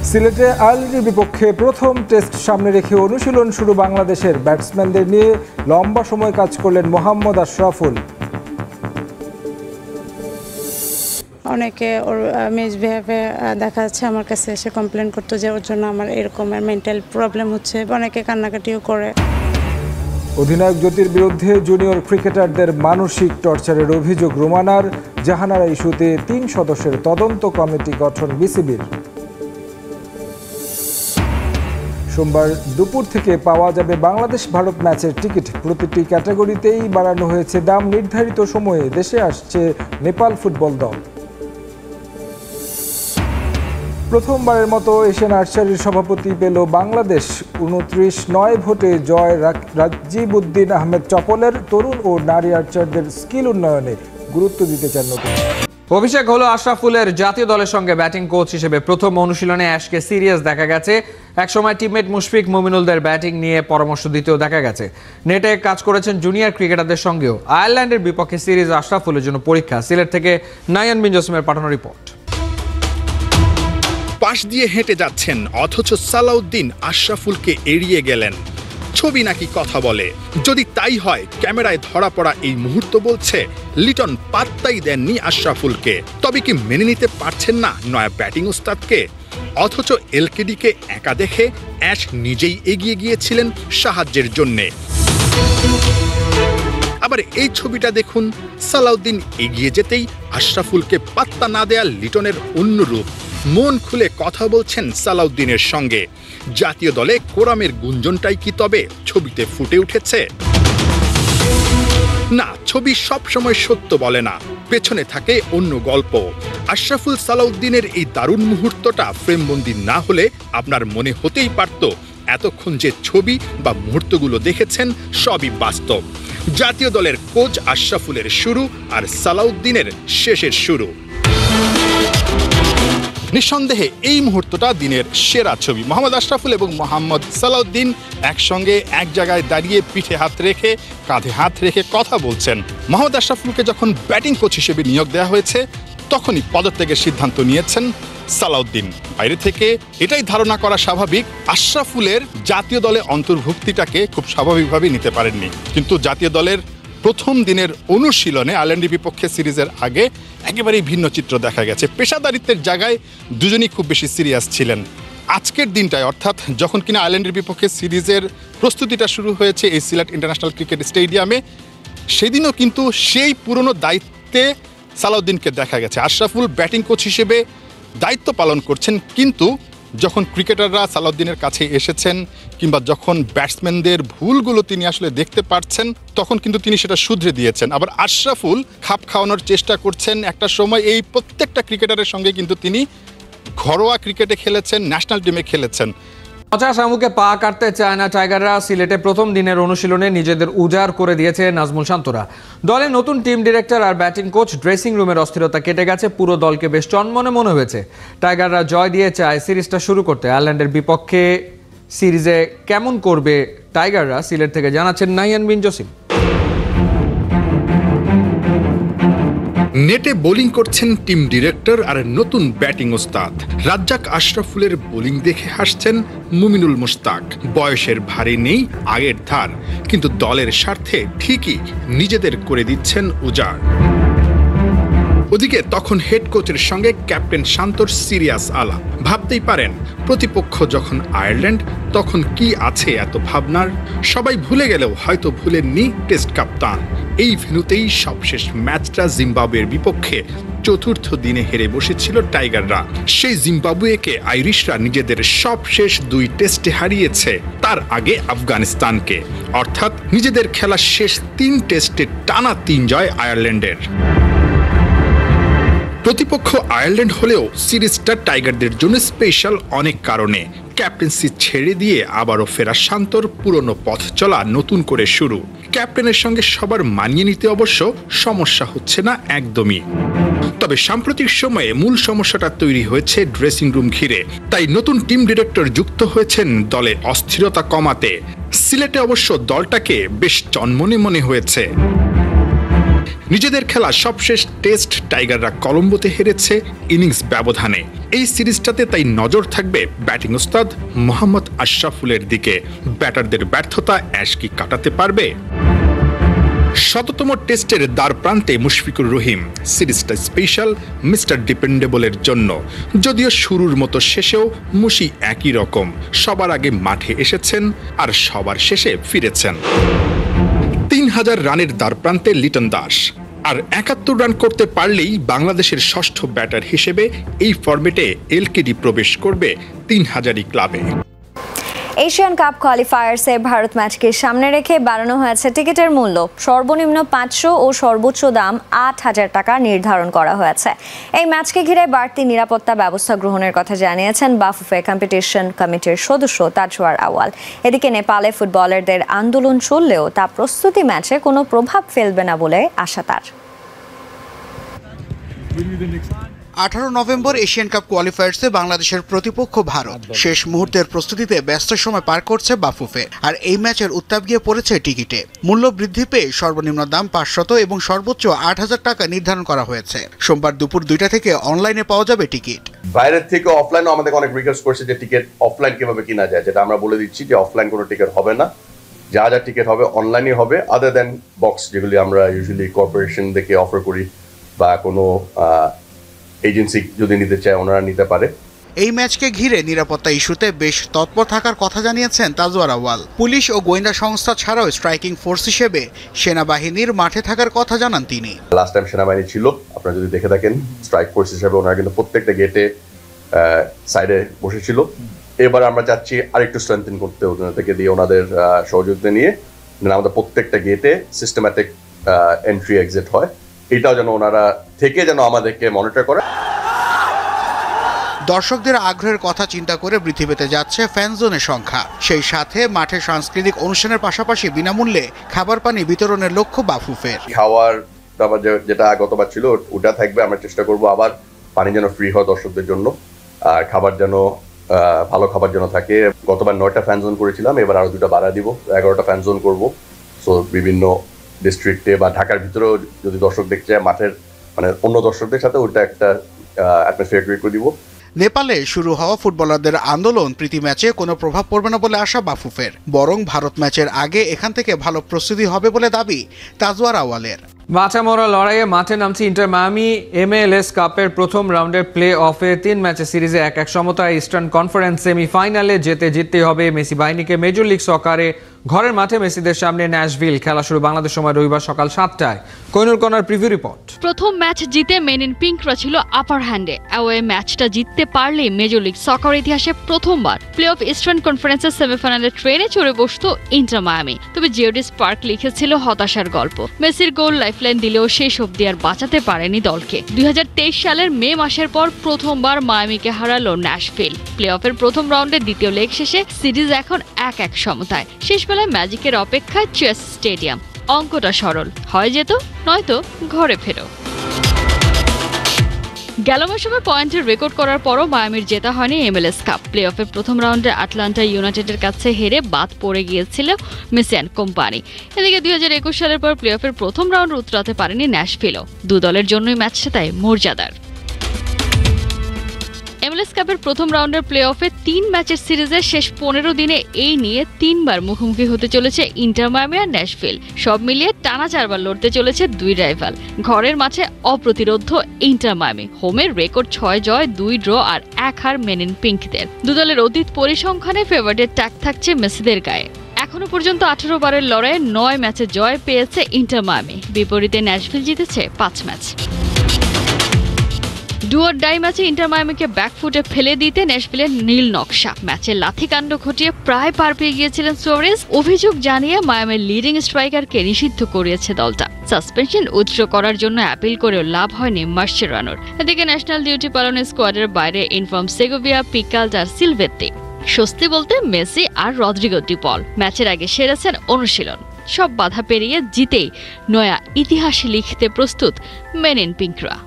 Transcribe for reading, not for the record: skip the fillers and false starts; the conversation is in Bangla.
সিলেটে আয়ারল্যান্ডের বিপক্ষে প্রথম টেস্ট সামনে রেখে অনুশীলন শুরু বাংলাদেশের। ব্যাটসম্যানদের নিয়ে লম্বা সময় কাজ করলেন মোহাম্মদ আশরাফুল। অনেকে ওর মিসবিহেভে দেখা যাচ্ছে আমার কাছে এসে কমপ্লেন করতো যে ওর জন্য আমার এরকম মেন্টাল প্রবলেম হচ্ছে, অনেকে কান্নাকাটিও করে। অধিনায়ক জ্যোতির বিরুদ্ধে জুনিয়র ক্রিকেটারদের মানসিক টর্চারের অভিযোগ রুমানার। জাহানারা ইস্যুতে ৩ সদস্যের তদন্ত কমিটি গঠন বিসিবির। সোমবার দুপুর থেকে পাওয়া যাবে বাংলাদেশ ভারত ম্যাচের টিকিট। প্রতিটি ক্যাটাগরিতেই বাড়ানো হয়েছে দাম। নির্ধারিত সময়ে দেশে আসছে নেপাল ফুটবল দল। প্রথমবারের মতো এশিয়ান আর্চারির সভাপতি পেল বাংলাদেশ। 29-9 ভোটে জয় রাজীব উদ্দিন আহমেদ চপলের। তরুণ ও নারী আর্চারদের স্কিল উন্নয়নে গুরুত্ব দিতে চান নতুন। অভিষেক হলো আশরাফুলের। জাতীয় দলের সঙ্গে ব্যাটিং কোচ হিসেবে প্রথম অনুশীলনে অ্যাশকে সিরিয়াস দেখা গেছে। একসময় টিমমেট মুশফিক মুমিনুলদের ব্যাটিং নিয়ে পরামর্শ দিতেও দেখা গেছে। নেটে কাজ করেছেন জুনিয়র ক্রিকেটারদের সঙ্গেও। আয়ারল্যান্ডের বিপক্ষে সিরিজ আশরাফুলের জন্য পরীক্ষা। সিলেট থেকে নায়ান বিন জসিমের পাঠানো রিপোর্ট। পাশ দিয়ে হেঁটে যাচ্ছেন অথচ সালাউদ্দিন আশরাফুলকে এড়িয়ে গেলেন। ছবি নাকি কথা বলে? যদি তাই হয়, ক্যামেরায় ধরা পড়া এই মুহূর্ত বলছে লিটন পাত্তাই দেননি আশরাফুলকে। তবে কি মেনে নিতে পারছেন না নয়া ব্যাটিং ওস্তাদকে? অথচ এলকেডিকে একা দেখে অ্যাশ নিজেই এগিয়ে গিয়েছিলেন সাহায্যের জন্যে। আবার এই ছবিটা দেখুন, সালাউদ্দিন এগিয়ে যেতেই আশরাফুলকে পাত্তা না দেয়া লিটনের অন্য রূপ। মন খুলে কথা বলছেন সালাউদ্দিনের সঙ্গে। জাতীয় দলে কোরামের গুঞ্জনটাই কি তবে ছবিতে ফুটে উঠেছে? না, ছবি সবসময় সত্য বলে না, পেছনে থাকে অন্য গল্প। আশরাফুল সালাউদ্দিনের এই দারুণ মুহূর্তটা ফ্রেমবন্দি না হলে আপনার মনে হতেই পারত এতক্ষণ যে ছবি বা মুহূর্তগুলো দেখেছেন সবই বাস্তব। জাতীয় দলের কোচ আশরাফুলের শুরু আর সালাউদ্দিনের শেষের শুরু। নিঃসন্দেহে এই মুহূর্তটা দিনের সেরা ছবি। মোহাম্মদ আশরাফুল এবং মোহাম্মদ সালাউদ্দিন একসঙ্গে এক জায়গায় দাঁড়িয়ে পিঠে হাত রেখে কাঁধে হাত রেখে কথা বলছেন। মোহাম্মদ আশরাফুলকে যখন ব্যাটিং কোচ হিসেবে নিয়োগ দেওয়া হয়েছে তখনই পদত্যাগের সিদ্ধান্ত নিয়েছেন সালাউদ্দিন। বাইরে থেকে এটাই ধারণা করা স্বাভাবিক, আশরাফুলের জাতীয় দলে অন্তর্ভুক্তিটাকে খুব স্বাভাবিকভাবে নিতে পারেননি। কিন্তু জাতীয় দলের প্রথম দিনের অনুশীলনে আয়ারল্যান্ডের বিপক্ষে সিরিজের আগে একেবারেই ভিন্ন চিত্র দেখা গেছে। পেশাদারিত্বের জায়গায় দুজনই খুব বেশি সিরিয়াস ছিলেন। আজকের দিনটায় অর্থাৎ যখন কিনা আয়ারল্যান্ডের বিপক্ষে সিরিজের প্রস্তুতিটা শুরু হয়েছে এই সিলেট ইন্টারন্যাশনাল ক্রিকেট স্টেডিয়ামে, সেদিনও কিন্তু সেই পুরনো দায়িত্বে সালাউদ্দিনকে দেখা গেছে। আশরাফুল ব্যাটিং কোচ হিসেবে দায়িত্ব পালন করছেন, কিন্তু যখন ক্রিকেটাররা সালাউদ্দিনের কাছে এসেছেন কিংবা যখন ব্যাটসম্যানদের ভুলগুলো তিনি আসলে দেখতে পাচ্ছেন তখন কিন্তু তিনি সেটা শুধরে দিয়েছেন। আবার আশরাফুল খাপ খাওয়ানোর চেষ্টা করছেন। একটা সময় এই প্রত্যেকটা ক্রিকেটারের সঙ্গে কিন্তু তিনি ঘরোয়া ক্রিকেটে খেলেছেন, ন্যাশনাল টিমে খেলেছেন। শামুকে পা কাটতে চায় না টাইগাররা। সিলেটে প্রথম দিনের অনুশীলনে নিজেদের উজাড় করে দিয়েছে নাজমুল শান্তরা। দলে নতুন টিম ডিরেক্টর আর ব্যাটিং কোচ। ড্রেসিং রুমের অস্থিরতা কেটে গেছে। পুরো দলকে বেশ চনমনে মনে হয়েছে। টাইগাররা জয় দিয়ে চায় সিরিজটা শুরু করতে। আয়ারল্যান্ডের বিপক্ষে সিরিজে কেমন করবে টাইগাররা, সিলেট থেকে জানাচ্ছেন নাইয়ান বিন জসিম। নেটে বোলিং করছেন টিম ডিরেক্টর আর নতুন ব্যাটিং ওস্তাদ। রাজ্জাক আশরাফুলের বোলিং দেখে হাসছেন মুমিনুল মুশতাক। বয়সের ভারে নেই আগের ধার, কিন্তু দলের স্বার্থে ঠিকই নিজেদের করে দিচ্ছেন উজাড়। ওদিকে তখন হেড কোচের সঙ্গে ক্যাপ্টেন শান্তর সিরিয়াস আলাপ। ভাবতেই পারেন প্রতিপক্ষ যখন আয়ারল্যান্ড তখন কি আছে এত ভাবনার। সবাই ভুলে গেলেও হয়তো ভুলেননি টেস্ট কাপ্তান। এই ভেন্যুতেই সবশেষ ম্যাচটা জিম্বাবুয়ের বিপক্ষে চতুর্থ দিনে হেরে বসেছিল টাইগাররা। সেই জিম্বাবুয়েকে আইরিশরা নিজেদের সবশেষ 2 টেস্টে হারিয়েছে, তার আগে আফগানিস্তানকে। অর্থাৎ নিজেদের খেলা শেষ 3 টেস্টে টানা 3 জয় আয়ারল্যান্ডের। প্রতিপক্ষ আয়ারল্যান্ড হলেও সিরিজটা টাইগারদের জন্য স্পেশাল অনেক কারণে। ক্যাপ্টেন্সি ছেড়ে দিয়ে আবারও ফেরা শান্তর পুরনো পথ চলা নতুন করে শুরু। ক্যাপ্টেনের সঙ্গে সবার মানিয়ে নিতে অবশ্য সমস্যা হচ্ছে না একদমই। তবে সাম্প্রতিক সময়ে মূল সমস্যাটা তৈরি হয়েছে ড্রেসিং রুম ঘিরে। তাই নতুন টিম ডিরেক্টর যুক্ত হয়েছেন দলে অস্থিরতা কমাতে। সিলেটে অবশ্য দলটাকে বেশ চনমনে মনে হয়েছে। নিজেদের খেলা সবশেষ টেস্ট টাইগাররা কলম্বোতে হেরেছে ইনিংস ব্যবধানে। এই সিরিজটাতে তাই নজর থাকবে ব্যাটিং ওস্তাদ মোহাম্মদ আশরাফুলের দিকে। ব্যাটারদের ব্যর্থতা অ্যাশ কি কাটাতে পারবে? শততম টেস্টের দ্বার প্রান্তে মুশফিকুর রহিম। সিরিজটা স্পেশাল মিস্টার ডিপেন্ডেবলের জন্য। যদিও শুরুর মতো শেষেও মুশি একই রকম, সবার আগে মাঠে এসেছেন আর সবার শেষে ফিরেছেন। 3000 রানের দ্বার প্রান্তে লিটন দাস। আর 71 রান করতে পারলেই বাংলাদেশের ষষ্ঠ ব্যাটার হিসেবে এই ফরম্যাটে এলকেডি প্রবেশ করবে 3000ই ক্লাবে। এশিয়ান কাপ কোয়ালিফায়ার্সে ভারত ম্যাচকে সামনে রেখে বাড়ানো হয়েছে টিকিটের মূল্য। সর্বনিম্ন 500 ও সর্বোচ্চ দাম 8000 টাকা নির্ধারণ করা হয়েছে। এই ম্যাচকে ঘিরে বাড়তি নিরাপত্তা ব্যবস্থা গ্রহণের কথা জানিয়েছেন বাফুফে কম্পিটিশন কমিটির সদস্য তাজওয়ার আওয়াল। এদিকে নেপালে ফুটবলারদের আন্দোলন চললেও তা প্রস্তুতি ম্যাচে কোনো প্রভাব ফেলবে না বলে আশা তার। 18 নভেম্বর এশিয়ান কাপ কোয়ালিফায়ার্সে বাংলাদেশের প্রতিপক্ষ ভারত। শেষ মুহূর্তের প্রস্তুতিতে ব্যস্ত সময় পার করছে বাফুফে। আর এই ম্যাচের উত্তাপ গিয়ে পড়েছে টিকিটে। মূল্য বৃদ্ধি পেয়ে সর্বনিম্ন দাম 500 এবং সর্বোচ্চ 8000 টাকা নির্ধারণ করা হয়েছে। সোমবার দুপুর 2টা থেকে অনলাইনে পাওয়া যাবে টিকিট। বাইরের থেকে অফলাইনও আমাদের অনেক রিকোয়েস্ট করছে যে টিকিট অফলাইন কিভাবে কিনা যায়, যেটা আমরা বলে দিচ্ছি যে অফলাইন কোনো টিকিট হবে না, যা যা টিকিট হবে অনলাইনে হবে, আদার দেন বক্স যেগুলি আমরা ইউজুয়ালি কর্পোরেশন থেকে অফার করি বা কোনো এজেন্সি যদি নিতে চায় ওনারা নিতে পারে। এই ম্যাচকে ঘিরে নিরাপত্তা ইস্যুতে বেশ তৎপর থাকার কথা জানিয়েছেন তাজওয়ার আওয়াল। পুলিশ ও গোয়েন্দা সংস্থা ছাড়াও স্ট্রাইকিং ফোর্স হিসেবে সেনাবাহিনীর মাঠে থাকার কথা জানান তিনি। লাস্ট টাইম সেনাবাহিনী ছিল, আপনারা যদি দেখে থাকেন স্ট্রাইক ফোর্স হিসেবে ওনারা কিন্তু প্রত্যেকটা গেটে সাইডে বসেছিল। এবার আমরা চাচ্ছি আরেকটু স্ট্রেংথেন করতে, ওদের থেকে দিয়ে ওনাদের সহযোগিতা নিয়ে আমাদের প্রত্যেকটা গেটে সিস্টেম্যাটিক এন্ট্রি এক্সিট হয়। এটাও যেন ওনারা থেকে যেন আমাদেরকে মনিটর করে। দর্শকদের আগ্রহের কথা চিন্তা করে বৃদ্ধি পেতে যাচ্ছে ফ্যান জোনের সংখ্যা। সেই সাথে মাঠে সাংস্কৃতিক অনুষ্ঠানের পাশাপাশি বিনামূল্যে খাবার পানি বিতরণের লক্ষ্য বাফুফের। খাওয়ার দাবার যেটা গতবার ছিল ওটা থাকবে, আমরা চেষ্টা করব আবার পানি যেন ফ্রি হয় দর্শকদের জন্য, আর খাবার যেন ভালো খাবার যেন থাকে। গতবার 9টা ফ্যান জোন করেছিলাম, এবার আরো 2টা বাড়া দিব, 11টা ফ্যান জোন করবো। সো বিভিন্ন ডিস্ট্রিক্টে বা ঢাকার ভিতরেও যদি দর্শক দেখতে চায় মাঠের মানে অন্য দর্শকদের সাথে ওটা একটা অ্যাটমসফিয়ার ক্রিয়েট করে দিব। নেপালে শুরু হওয়া ফুটবলারদের আন্দোলন প্রীতি ম্যাচে কোনো প্রভাব পড়বে না বলে আশা বাফুফের। বরং ভারত ম্যাচের আগে এখান থেকে ভালো প্রস্তুতি হবে বলে দাবি তাজওয়ার আওয়ালের। বাঁচা মরা লড়াইয়ে মাঠে নামছে ইন্টার মায়ামি। MLS কাপের প্রথম রাউন্ডের প্লে অফে 3 ম্যাচের সিরিজে 1-1 সমতায় ইস্টার্ন কনফারেন্স সেমিফাইনালে জিততেই হবে মেসি বাহিনীকে। মেজর লিগ সকারে ঘরের মাঠে মেসিদের সামনে ন্যাশভিল। খেলা শুরু বাংলাদেশ সময় রবিবার সকাল 7টায়। Kohinoor corner preview report. প্রথম ম্যাচ জিতে মেন ইন পিঙ্করা ছিল আপার হ্যান্ডে। অ্যাওয়ে ম্যাচটা জিততে পারলে মেজর লিগ সকার ইতিহাসে প্রথমবার প্লে অফ ইস্টার্ন কনফারেন্সের সেমিফাইনালে ট্রেনে চড়ে বসতো ইন্টার মায়ামি। তবে জিওডি স্পার্ক লিখেছিল হতাশার গল্প। মেসির গোল লাইফলাইন দিলেও শেষ অবধি আর বাঁচাতে পারেনি দলকে। 2023 সালের মে মাসের পর প্রথমবার মায়ামিকে হারালো ন্যাশভিল। প্লে অফের প্রথম রাউন্ডে দ্বিতীয় লেগ শেষে সিরিজ এখন 1-1 সমতায়। শেষ বেলায় ম্যাজিকের অপেক্ষায় চেস স্টেডিয়াম। অঙ্কটা সরল, হয় যেত নয়তো ঘরে ফেরো। গেল মৌসুমে পয়েন্টের রেকর্ড করার পরও মায়ামির জেতা হয়নি MLS কাপ। প্লে অফের প্রথম রাউন্ডে আটলান্টা ইউনাইটেডের কাছে হেরে বাদ পড়ে গিয়েছিল মেসি অ্যান্ড কোম্পানি। এদিকে 2021 সালের পর প্লে অফের প্রথম রাউন্ড উতরাতে পারেনি ন্যাশভিলও। দু দলের জন্যই ম্যাচটা তাই মর্যাদার। MLS কাপের প্রথম রাউন্ডের প্লে অফে 3 ম্যাচের সিরিজের শেষ 15 দিনে এই নিয়ে 3বার মুখোমুখি হতে চলেছে ইন্টার মায়ামি আর ন্যাশভিল। সব মিলিয়ে টানা 4বার লড়তে চলেছে 2 রাইভাল। ঘরের মাঠে অপ্রতিরোধ্য ইন্টার মায়ামি। হোমের রেকর্ড 6 জয় 2 ড্র আর 1 হার মেন ইন পিঙ্কদের। দু দলের অতীত পরিসংখ্যানে ফেভারিটের ট্যাগ থাকছে মেসিদের গায়ে। এখনো পর্যন্ত 18 বারের লড়াইয়ে 9 ম্যাচে জয় পেয়েছে ইন্টার মায়ামি। বিপরীতে ন্যাশভিল জিতেছে 5 ম্যাচ। ডু অর ডাই ম্যাচে ইন্টার মায়ামিকে ব্যাকফুটে ফেলে দিতে ন্যাশভিলের নীল নকশা। ম্যাচে লাথিকাণ্ড ঘটিয়ে প্রায় পার পেয়ে গিয়েছিলেন সুয়ারেজ। অভিযোগ জানিয়ে মায়ামির লিডিং স্ট্রাইকারকে নিষিদ্ধ করিয়েছে দলটা। সাসপেনশন উইথড্র করার জন্য অ্যাপিল করেও লাভ হয়নি মার্চেরানোর। এদিকে ন্যাশনাল ডিউটি পালনের স্কোয়াডের বাইরে ইনফর্ম সেগোভিয়া, পিকাল্ট আর সিলভেত্তি। স্বস্তি বলতে মেসি আর রদ্রিগো ডি পল ম্যাচের আগে সেরেছেন অনুশীলন। সব বাধা পেরিয়ে জিতেই নয়া ইতিহাস লিখতে প্রস্তুত মেন ইন পিঙ্করা।